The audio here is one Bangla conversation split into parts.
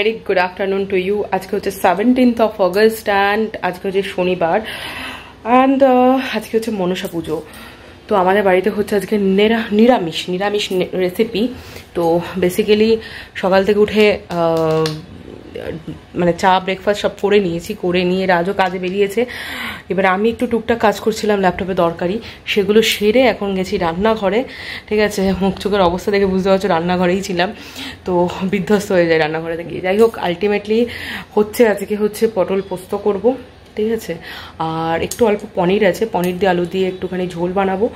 Very good afternoon to you. আজকে হচ্ছে 17th of August and আজকে হচ্ছে শনিবার and আজকে হচ্ছে মনসা পুজো। তো আমাদের বাড়িতে হচ্ছে আজকে নিরামিষ রেসিপি। তো বেসিক্যালি সকাল থেকে উঠে মানে চা ব্রেকফাস্ট সব করে নিয়েছি, করে নিয়ে রাজও কাজে বেরিয়েছে। এবার আমি একটু টুকটাক কাজ করছিলাম ল্যাপটপে দরকারি, সেগুলো সেরে এখন গেছি রান্নাঘরে। ঠিক আছে, মুখ চোখের অবস্থা দেখে বুঝতে পারছো রান্নাঘরেই ছিলাম, তো বিধ্বস্ত হয়ে যায় রান্নাঘরে গিয়ে। যাই হোক, আলটিমেটলি হচ্ছে আজকে হচ্ছে পটল পোস্ত করব। ঠিক আছে, আর একটু অল্প পনির আছে, পনির দিয়ে আলু দিয়ে একটুখানি ঝোল বানাবো।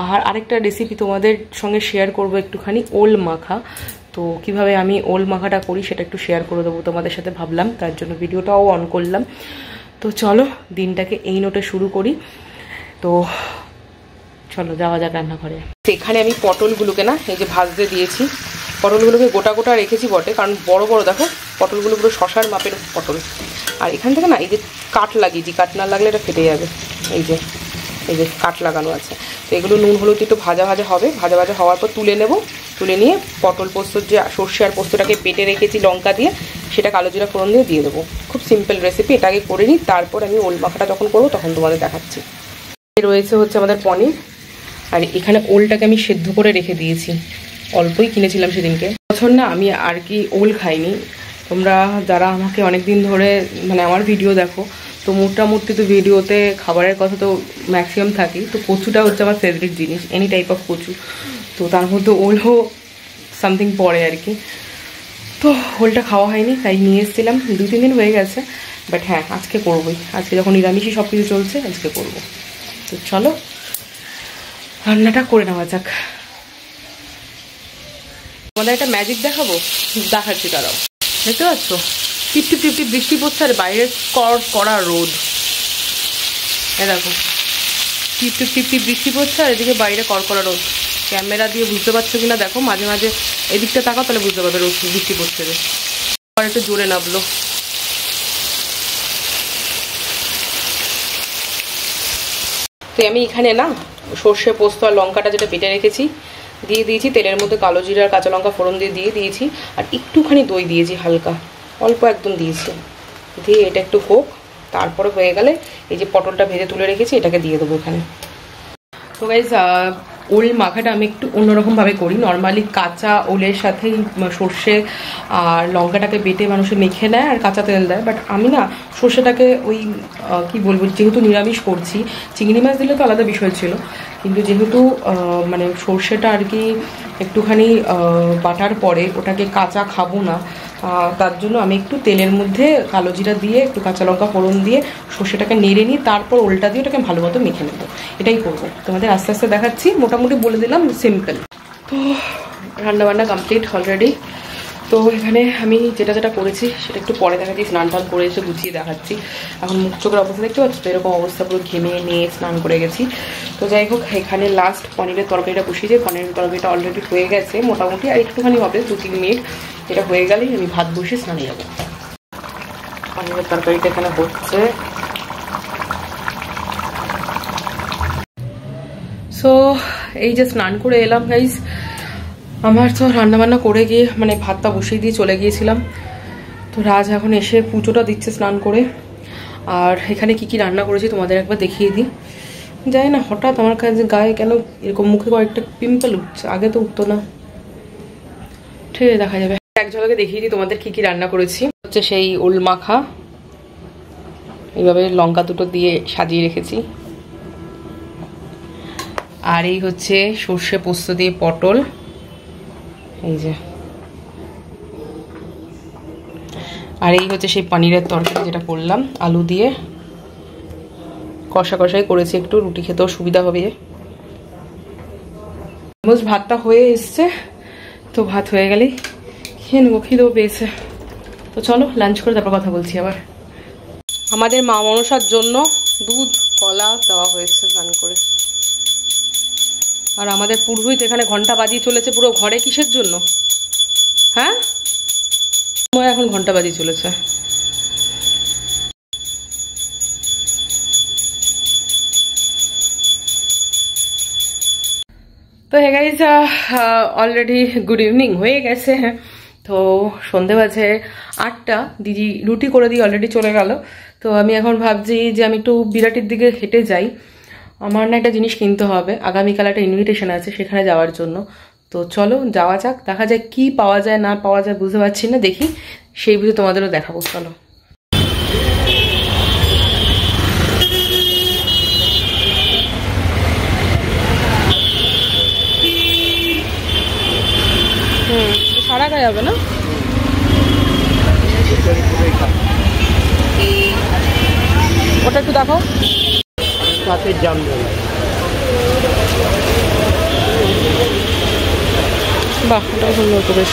আর আরেকটা রেসিপি তোমাদের সঙ্গে শেয়ার করব, একটুখানি ওল মাখা। তো কিভাবে আমি ওল মাখাটা করি সেটা একটু শেয়ার করে দেবো তোমাদের সাথে, ভাবলাম তার জন্য ভিডিওটাও অন করলাম। তো চলো দিনটাকে এই নোটে শুরু করি। তো চলো যাওয়া যাক রান্নাঘরে। এখানে আমি পটলগুলোকে না এই যে ভাজতে দিয়েছি, পটলগুলোকে গোটা গোটা রেখেছি বটে, কারণ বড় বড় দেখো পটলগুলো পুরো শশার মাপের পটল। আর এখান থেকে না এই যে কাট লাগিয়েছি, কাট না লাগলে এটা ফেটে যাবে। এই যে কাট লাগানো আছে। তো এগুলো নুন হলুদ একটু ভাজা ভাজা হবে, ভাজা ভাজা হওয়ার পর তুলে নেব। তুলে নিয়ে পটল পোস্তর যে সর্ষে আর পোস্তটাকে বেটে রেখেছি লঙ্কা দিয়ে, সেটা কালো জিরা ফোড়ন দিয়ে দেবো। খুব সিম্পল রেসিপি, এটা আগে করে নিই, তারপর আমি ওল মাখাটা যখন করবো তখন তোমাদের দেখাচ্ছি। রয়েছে হচ্ছে আমাদের পনির, আর এখানে ওলটাকে আমি সেদ্ধ করে রেখে দিয়েছি, অল্পই কিনেছিলাম সেদিনকে। বছর না আমি আর কি ওল খাইনি। তোমরা যারা আমাকে অনেক দিন ধরে মানে আমার ভিডিও দেখো, তো মোটামুটি তো ভিডিওতে খাবারের কথা তো ম্যাক্সিমাম থাকি। তো কচুটা হচ্ছে আমার ফেভারিট জিনিস, এনি টাইপ অফ কচু। তো তার মধ্যে ওলও সামথিং পড়ে আর কি। তো ওলটা খাওয়া হয়নি, তাই নিয়ে এসেছিলাম। 2-3 দিন হয়ে গেছে, বাট হ্যাঁ আজকে করবোই। আজকে যখন নিরামিষই সব কিছু চলছে, আজকে করবো। তো চলো রান্নাটা করে নেওয়া যাক। তোমাদের একটা ম্যাজিক দেখাচ্ছি তারাও। দেখতে পাচ্ছ 50-50 বৃষ্টি পড়ছে আর বাইরে কড়া রোদ। দেখো 50-50 বৃষ্টি পড়ছে আর এদিকে বাইরে কড়া রোদ। ক্যামেরা দিয়ে বুঝতে পারছো কিনা দেখো, মাঝে মাঝে এদিকটা তাকাও তাহলে বুঝতে পারবে রোদ বৃষ্টি পড়ছে। আর একটু জোরে নামলো। তো আমি এখানে না সর্ষে পোস্ত আর লঙ্কাটা যেটা বেটে রেখেছি দিয়ে দিয়েছি, তেলের মধ্যে কালো জিরা আর কাঁচা লঙ্কা ফোড়ন দিয়ে দিয়েছি, আর একটুখানি দই দিয়েছি, হালকা অল্প একদম দিয়েছি। দিয়ে এটা একটু হোক, তারপরে হয়ে গেলে এই যে পটলটা ভেজে তুলে রেখেছি এটাকে দিয়ে দেবো এখানে। তো গাইজ ওল মাখাটা আমি একটু অন্যরকমভাবে করি। নর্মালি কাঁচা ওলের সাথেই সর্ষে আর লঙ্কাটাকে বেটে মানুষে মেখে নেয় আর কাঁচা তেল দেয়, বাট আমি না সর্ষেটাকে ওই কি বলবো, যেহেতু নিরামিষ করছি, চিংড়ি মাছ দিলে তো আলাদা বিষয় ছিল, কিন্তু যেহেতু মানে সর্ষেটা আর কি একটুখানি বাটার পরে ওটাকে কাঁচা খাবো না, তার জন্য আমি একটু তেলের মধ্যে কালো জিরা দিয়ে একটু কাঁচা লঙ্কা ফোড়ন দিয়ে সর্ষেটাকে নেড়ে নিই, তারপর ওলটা দিয়ে ওটাকে ভালো মতো মেখে নেবো। এটাই করবো, তোমাদের আস্তে আস্তে দেখাচ্ছি। মোটামুটি বলে দিলাম সিম্পল। তো রান্নাবান্না কমপ্লিট অলরেডি। তো এখানে আমি যেটা করেছি সেটা একটু পরে দেখাচ্ছি। স্নান টান করে এসে গুছিয়ে দেখাচ্ছি। এখন মুখ চোখের অবস্থা দেখতে পাচ্ছি তো, এরকম অবস্থা পুরো ঘেমে নিয়ে স্নান করে গেছি। তো যাই হোক, এখানে লাস্ট পনিরের তরকারিটা বসিয়েছি। পনিরের তরকারিটা অলরেডি হয়ে গেছে মোটামুটি, আর একটুখানি হবে 2-3 মিনিট। এটা হয়ে গেলেই আমি ভাত বসিয়ে স্নানে যাবো। পনিরের তরকারিটা এখানে হচ্ছে। সো এই যে স্নান করে এলাম গাইজ। আমার তো রান্নাবান্না করে গিয়ে মানে ভাতটা বসিয়ে দিয়ে চলে গিয়েছিলাম। তো রাজ এখন এসে পুজোটা দিচ্ছে স্নান করে। আর এখানে কি রান্না করেছি তোমাদের একবার দেখিয়ে দিই। জানি না হঠাৎ আমার কাছে গায়ে কেন এরকম মুখে কয়েকটা পিম্পল উঠছে, আগে তো উঠতো না। ঠিক আছে, দেখা যাবে। এক ঝলকে দেখিয়ে দিই তোমাদের কি রান্না করেছি। হচ্ছে সেই ওল মাখা, এইভাবে লঙ্কা দুটো দিয়ে সাজিয়ে রেখেছি। আর এই হচ্ছে সর্ষে পোস্ত দিয়ে পটল, এই যে। আর এই হচ্ছে সেই পনিরের তরকারি যেটা করলাম আলু দিয়ে, কষা কষাই করেছি একটু, রুটি খেতেও সুবিধা হবে। ভাতটা হয়ে এসছে, তো ভাত হয়ে গেলেই খেয়ে নেবো, খিদেও পেয়েছে। তো চলো লাঞ্চ করে তারপর কথা বলছি আবার। আমাদের মা মনসার জন্য দুধ কলা দেওয়া হয়েছে স্নান করে। আর আমাদের পুরোহিত এখানে ঘন্টা বাজিয়ে চলেছে পুরো ঘরে। কিসের জন্য? হ্যাঁ, এখন ঘন্টা বাজিয়ে চলেছে। তো তো hey guys, already good evening হয়ে গেছে। তো সন্ধে বাজে 8টা, দিদি রুটি করে দিয়ে অলরেডি চলে গেল। তো আমি এখন ভাবছি যে আমি একটু বিরাটির দিকে হেঁটে যাই, আমার না একটা জিনিস কিনতে হবে, আগামীকাল একটা ইনভিটেশন আছে সেখানে যাওয়ার জন্য। তো চলো যাওয়া যাক, দেখা যায় কি পাওয়া যায় না পাওয়া যায় বুঝতে পারছি না, দেখি সেই বুঝে তোমাদেরও দেখাবো। চলো সারা গায়ে যাবে না, ওটা একটু দেখো। বাহ, ওটা সুন্দর, তো বেশ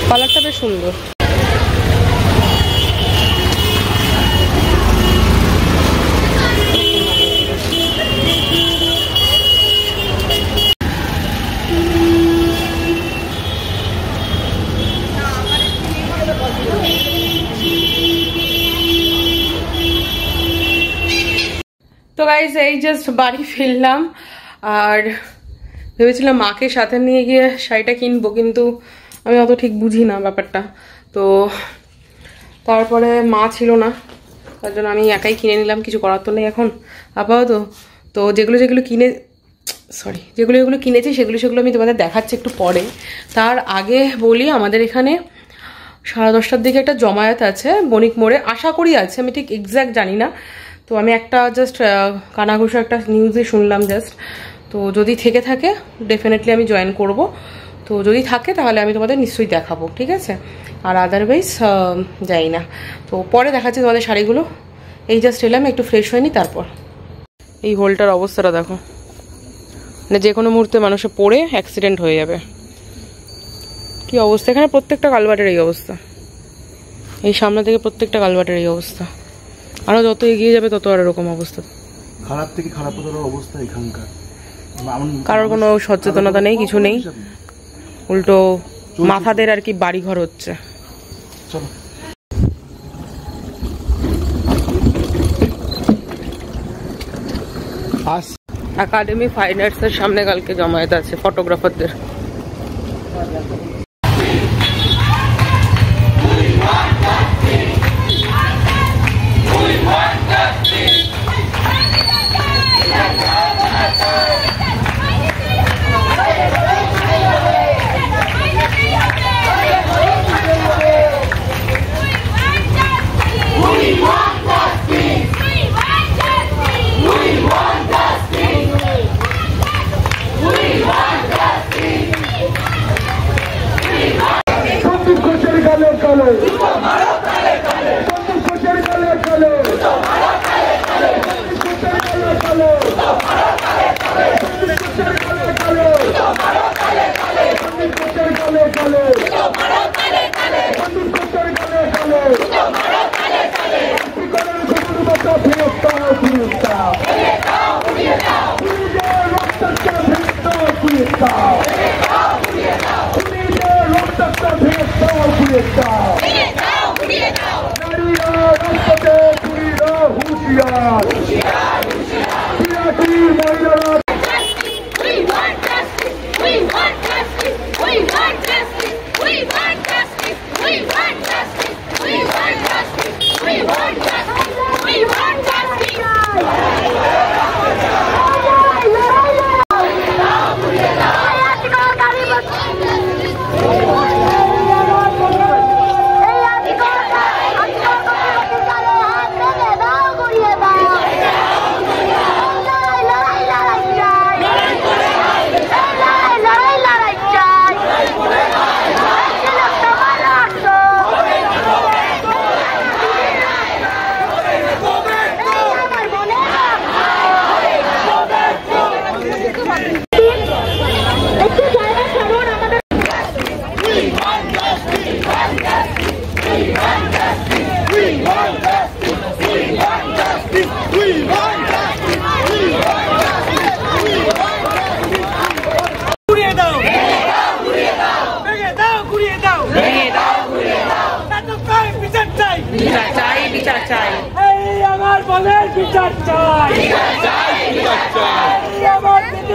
কালারটা বেশ সুন্দর। তো গাইজ এই জাস্ট বাড়ি ফিরলাম, আর ভেবেছিলাম মাকে সাথে নিয়ে গিয়ে শাড়িটা কিনবো, কিন্তু আমি অত ঠিক বুঝি না ব্যাপারটা। তো তারপরে মা ছিল না, তার জন্য আমি একাই কিনে নিলাম, কিছু করার তো নেই এখন আপাতত। তো যেগুলো কিনেছি সেগুলো আমি তোমাদের দেখাচ্ছি একটু পরে। তার আগে বলি, আমাদের এখানে 10:30টার দিকে একটা জমায়েত আছে বণিক মোড়ে, আশা করি আছে, আমি ঠিক এক্স্যাক্ট জানি না। তো আমি একটা জাস্ট কানাঘুষা একটা নিউজে শুনলাম জাস্ট, তো যদি থেকে থাকে ডেফিনেটলি আমি জয়েন করব। তো যদি থাকে তাহলে আমি তোমাদের নিশ্চয়ই দেখাবো, ঠিক আছে? আর আদারওয়াইজ যাই না। তো পরে দেখাচ্ছি তোমাদের শাড়িগুলো। এই জাস্ট এলাম, একটু ফ্রেশ হয়নি তারপর। এই হোলটার অবস্থাটা দেখো, মানে যে কোনো মুহূর্তে মানুষে পড়ে অ্যাক্সিডেন্ট হয়ে যাবে, কি অবস্থা। এখানে প্রত্যেকটা কালভার্টের এই অবস্থা, এই সামনে থেকে প্রত্যেকটা কালভার্টের এই অবস্থা, আরো যত এগিয়ে যাবে তত আর এরকম অবস্থা, খারাপ থেকে খারাপতর অবস্থা এখানকার। কারোর কোনো সচেতনতা নেই, কিছু নেই, উল্টো মাথাদের আর কি বাড়িঘর হচ্ছে। একাডেমি ফাইন আর্টসের সামনে কালকে জমায়েত আছে ফটোগ্রাফারদের।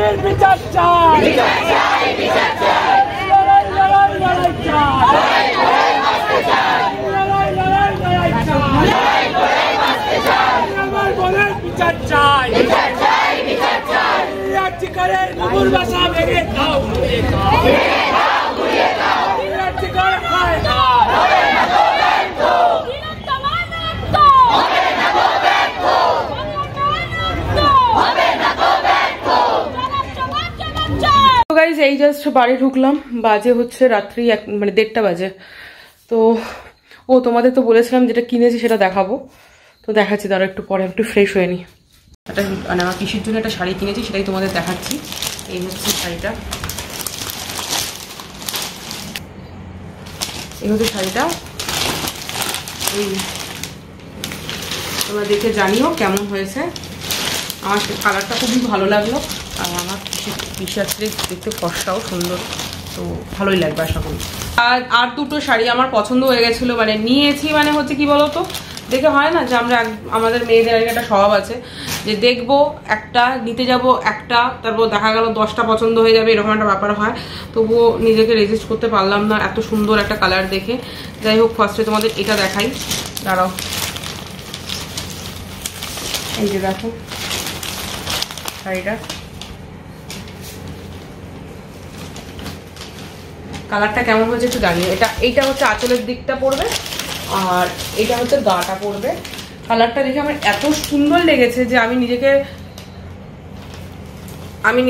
খুনির বিচার চাই, লড়াই লড়াই লড়াই চাই, লড়াই লড়াই লড়াই চাই, আমার বোনের বিচার চাই, রাজ্যকারের বুবুর বাসা ভেঙে দাও, রাজ্যকার হয় না, গাইজ এই জাস্ট বাড়ি ঢুকলাম, বাজে হচ্ছে রাত্রি মানে 1:30 বাজে। তো ও তোমাদের তো বলেছিলাম যেটা কিনেছি সেটা দেখাবো, তো দেখাচ্ছি তারা একটু পরে, একটু ফ্রেশ হয়ে নি। একটা মানে আমার পিসির জন্য একটা শাড়ি কিনেছি, সেটাই তোমাদের দেখাচ্ছি। এই হচ্ছে শাড়িটা, এই হচ্ছে শাড়িটা। এই তোমরা দেখে জানিও কেমন হয়েছে। আমার কালারটা খুবই ভালো লাগলো, আর আমার পিসি দেখতে ফর্সাও সুন্দর, তো ভালোই লাগবে আশা করি। আর দুটো শাড়ি আমার পছন্দ হয়ে গেছিলো, মানে নিয়েছি, মানে হচ্ছে কি বলতো, দেখে হয় না যে আমরা আমাদের মেয়েদের একটা স্বভাব আছে যে দেখবো একটা, নিতে যাব একটা, তারপর দেখা গেল 10টা পছন্দ হয়ে যাবে, এরকম একটা ব্যাপার হয়। তবুও নিজেকে রেজিস্ট করতে পারলাম না এত সুন্দর একটা কালার দেখে। যাই হোক, ফার্স্টে তোমাদের এটা দেখাই, দাঁড়াও। এই যে দেখো শাড়িটা, কালারটা কেমন হয়েছে একটু জানিও। এইটা হচ্ছে আঁচলের দিকটা পড়বে, আর এটা হচ্ছে গাটা পড়বে। কালারটা দেখে আমার এত সুন্দর লেগেছে যে আমি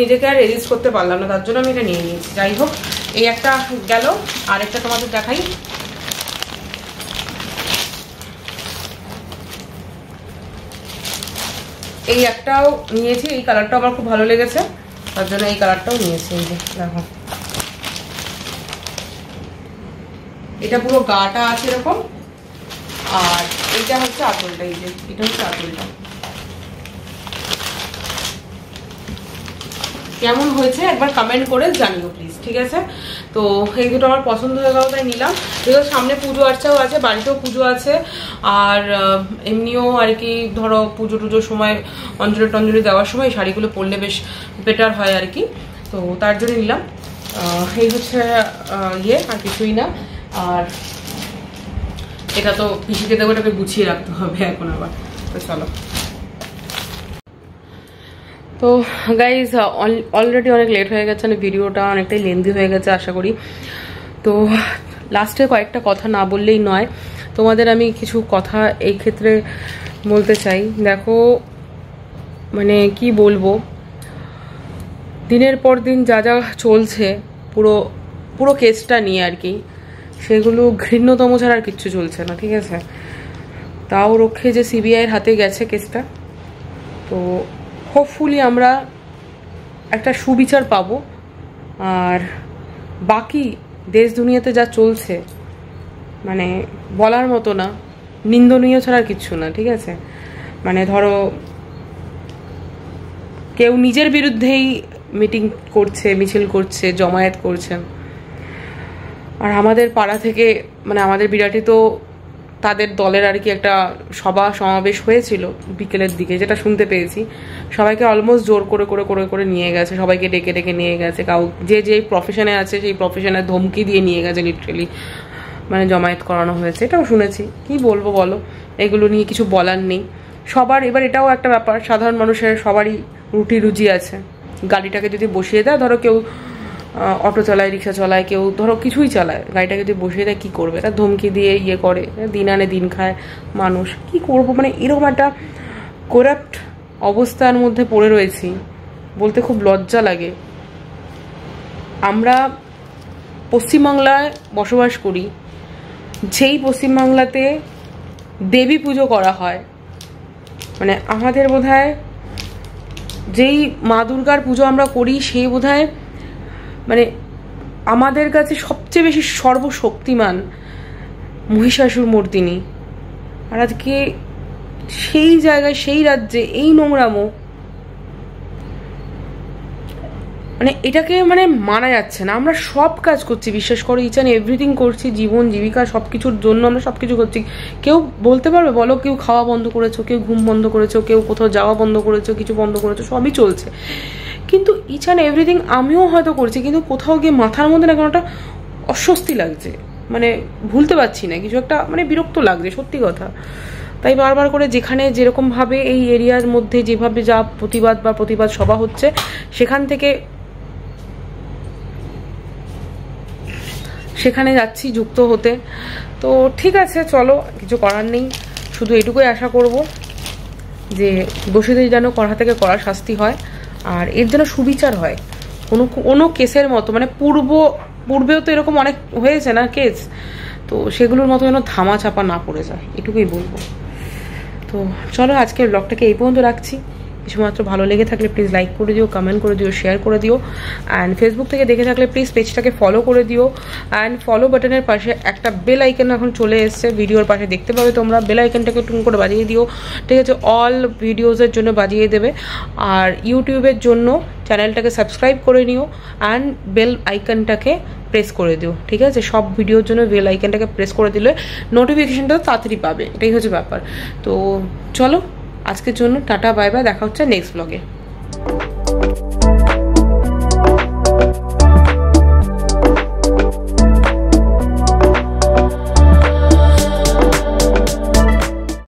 নিজেকে আর রেজিস্ট করতে পারলাম না, তার জন্য আমি এটা নিয়ে নিয়েছি। যাই হোক, এই একটা গেল, আর একটা তোমাদের দেখাই। এই একটাও নিয়েছি, এই কালারটাও আমার খুব ভালো লেগেছে, তার জন্য এই কালারটাও নিয়েছি। এই যে দেখো, এটা পুরো গাটা আছে এরকম, আর এটা হচ্ছে আঁচলটা। এই যে এটা হচ্ছে আঁচলটা। কেমন হয়েছে একবার কমেন্ট করে জানিও প্লিজ, ঠিক আছে? তো এই দুটো আমার পছন্দ হয়ে গেল, তাই নিলাম। যেহেতু সামনে পুজো আর্চাও আছে, বাড়িতেও পুজো আছে, আর এমনিও আর কি ধরো পুজো টুজোর সময় অঞ্জলি টঞ্জলি দেওয়ার সময় শাড়িগুলো পরলে বেশ বেটার হয় আর কি, তো তার জন্য নিলাম। এই হচ্ছে আর কিছুই না। আর এটা তো পিসিকে দেবো, এটাকে গুছিয়ে রাখতে হবে এখন আবার। তো চলো। তো গাইজ অলরেডি অনেক লেট হয়ে গেছে, মানে ভিডিওটা অনেকটাই লেন্দি হয়ে গেছে আশা করি। তো লাস্টে কয়েকটা কথা না বললেই নয়, তোমাদের আমি কিছু কথা এই ক্ষেত্রে বলতে চাই। দেখো, মানে কি বলবো, দিনের পর দিন যা যা চলছে পুরো কেসটা নিয়ে আর কি, সেগুলো ঘৃণ্যতম ছাড়া আর কিচ্ছু চলছে না, ঠিক আছে? তাও রক্ষে যে সিবিআইয়ের হাতে গেছে কেসটা, তো হোপফুলি আমরা একটা সুবিচার পাবো। আর বাকি দেশ দুনিয়াতে যা চলছে, মানে বলার মতো না, নিন্দনীয় ছাড়া কিচ্ছু না, ঠিক আছে? মানে ধরো কেউ নিজের বিরুদ্ধেই মিটিং করছে, মিছিল করছে, জমায়েত করছে, আর আমাদের পাড়া থেকে, মানে আমাদের বিরাটি তো তাদের দলের আর কি একটা সভা সমাবেশ হয়েছিল বিকেলের দিকে, যেটা শুনতে পেয়েছি। সবাইকে অলমোস্ট জোর করে নিয়ে গেছে, সবাইকে ডেকে ডেকে নিয়ে গেছে। যে প্রফেশনে আছে সেই প্রফেশনে ধমকি দিয়ে নিয়ে গেছে, লিটারেলি মানে জমায়েত করানো হয়েছে, এটাও শুনেছি। কি বলবো বলো, এগুলো নিয়ে কিছু বলার নেই। সবার এবার এটাও একটা ব্যাপার, সাধারণ মানুষের সবারই রুটি রুজি আছে। গাড়িটাকে যদি বসিয়ে দেয়, ধরো কেউ অটো চালায়, রিক্সা চালায়, কেউ ধরো কিছুই চালায়, গাড়িটাকে যদি বসিয়ে দেয় কী করবে? এটা ধমকি দিয়ে করে, দিন আনে দিন খায় মানুষ, কি করবো? মানে এরকম একটা করাপ্ট অবস্থার মধ্যে পড়ে রয়েছি, বলতে খুব লজ্জা লাগে। আমরা পশ্চিমবাংলায় বসবাস করি, যেই পশ্চিমবাংলাতে দেবী পুজো করা হয়, মানে আমাদের বোধহয় যেই মা দুর্গার পুজো আমরা করি, সেই বোধহয় মানে আমাদের কাছে সবচেয়ে বেশি সর্বশক্তিমান মহিষাসুর মর্দিনী। আর আজকে সেই জায়গায়, সেই রাজ্যে এই নোংরামো, মানে এটাকে মানে মানা যাচ্ছে না। আমরা সব কাজ করছি, বিশ্বাস করো, ইচ অ্যান্ড এভরিথিং করছি, জীবন জীবিকা সব কিছুর জন্য আমরা সব কিছু করছি। কেউ বলতে পারবে বলো, কেউ খাওয়া বন্ধ করেছো, কেউ ঘুম বন্ধ করেছো, কেউ কোথাও যাওয়া বন্ধ করেছো, কিছু বন্ধ করেছো, সবই চলছে। কিন্তু ইচ অ্যান্ড এভরিথিং আমিও হয়তো করছি, কিন্তু কোথাও গিয়ে মাথার মধ্যে না কোনো একটা অস্বস্তি লাগছে, মানে ভুলতে পারছি না, কিছু একটা মানে বিরক্ত লাগছে সত্যি কথা। তাই বারবার করে যেখানে যেরকমভাবে এই এরিয়ার মধ্যে যেভাবে যা প্রতিবাদ সভা হচ্ছে সেখানে যাচ্ছি যুক্ত হতে। তো ঠিক আছে, চলো, কিছু করার নেই, শুধু এটুকুই আশা করব যে দোষীদের যেন কড়া থেকে কড়া শাস্তি হয়, আর এর যেন সুবিচার হয়। কোনো কেসের মতো, মানে পূর্বেও তো এরকম অনেক হয়েছে না কেস, তো সেগুলোর মতো যেন ধামা চাপা না পড়ে যায়, এটুকুই বলবো। তো চলো, আজকের ব্লগটাকে এই পর্যন্ত রাখছি। কিছুমাত্র ভালো লেগে থাকলে প্লিজ লাইক করে দিও, কমেন্ট করে দিও, শেয়ার করে দিও। অ্যান্ড ফেসবুক থেকে দেখে থাকলে প্লিজ পেজটাকে ফলো করে দিও। অ্যান্ড ফলো বাটনের পাশে একটা বেল আইকন এখন চলে এসছে, ভিডিওর পাশে দেখতে পাবে তোমরা, বেল আইকনটাকে টুন করে বাজিয়ে দিও, ঠিক আছে? অল ভিডিওসের জন্য বাজিয়ে দেবে। আর ইউটিউবের জন্য চ্যানেলটাকে সাবস্ক্রাইব করে নিও অ্যান্ড বেল আইকনটাকে প্রেস করে দিও, ঠিক আছে? সব ভিডিওর জন্য বেল আইকনটাকে প্রেস করে দিলে নোটিফিকেশনটা তাড়াতাড়ি পাবে, এটাই হচ্ছে ব্যাপার। তো চলো, আজকের জন্য টাটা, বাই বাই, দেখা হচ্ছে নেক্সট ব্লগে।